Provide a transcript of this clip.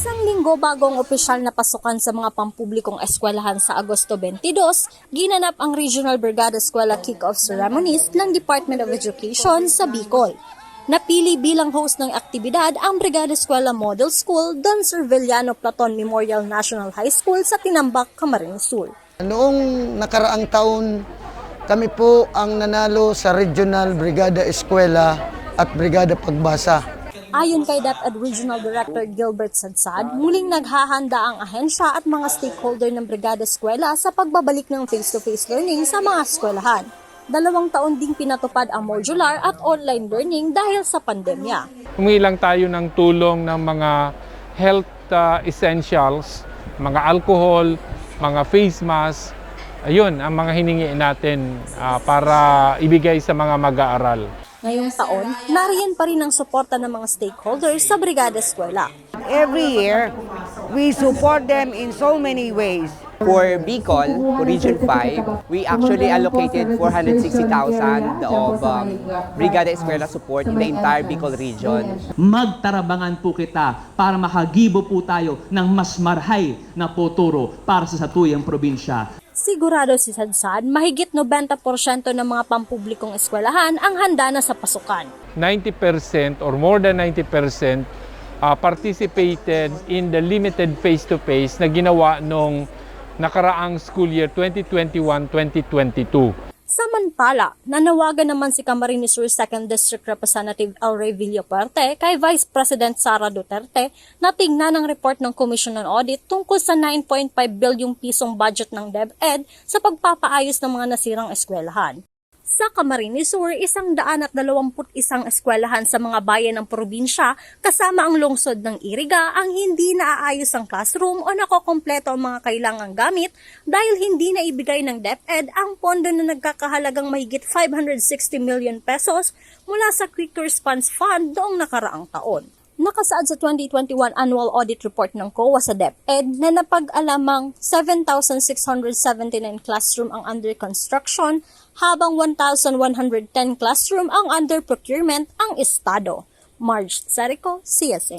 Isang linggo bago ang opisyal na pasukan sa mga pampublikong eskwelahan sa Agosto 22, ginanap ang Regional Brigada Eskwela Kick-Off Ceremonies ng Department of Education sa Bicol. Napili bilang host ng aktibidad ang Brigada Eskwela Model School Don Serviliano Platon Memorial National High School sa Tinambak, Camarines Sur. Noong nakaraang taon, kami po ang nanalo sa Regional Brigada Eskwela at Brigada Pagbasa. Ayon kay DepEd Regional Director Gilbert Sadsad, muling naghahanda ang ahensya at mga stakeholder ng Brigada Eskwela sa pagbabalik ng face-to-face learning sa mga eskwelahan. 2 taon ding pinatupad ang modular at online learning dahil sa pandemya. Humilang tayo ng tulong ng mga health essentials, mga alcohol, mga face mask. Ayun ang mga hiningi natin para ibigay sa mga mag-aaral. Ngayong taon, nariyan pa rin ang suporta ng mga stakeholders sa Brigada Eskwela. Every year, we support them in so many ways. For Bicol, for Region 5, we actually allocated 460,000 of Brigada Eskwela support in the entire Bicol region. Magtarabangan po kita para makagibo po tayo ng mas marhay na poturo para sa satuyang probinsya. Sigurado si Sadsad, mahigit 90% ng mga pampublikong eskwelahan ang handa na sa pasukan. 90% or more than 90% participated in the limited face-to-face na ginawa nung nakaraang school year 2021-2022. Samantala, nanawagan naman si Camarines Sur 2nd District Representative El Rey Villapuerte kay Vice President Sara Duterte na tingnan ang report ng Commission on Audit tungkol sa 9.5 bilyong pisong budget ng DepEd sa pagpapaayos ng mga nasirang eskwelahan. Sa Camarines Sur, 121 eskwelahan sa mga bayan ng probinsya kasama ang lungsod ng Iriga ang hindi naaayos ang classroom o nakokompleto ang mga kailangang gamit dahil hindi na ibigay ng DepEd ang pondo na nagkakahalagang mahigit 560 million pesos mula sa Quick Response Fund noong nakaraang taon. Nakasaad sa 2021 Annual Audit Report ng COA sa DepEd na napag-alamang 7,679 classroom ang under construction habang 1,110 classroom ang under procurement ang estado. Marge Serico, CSA.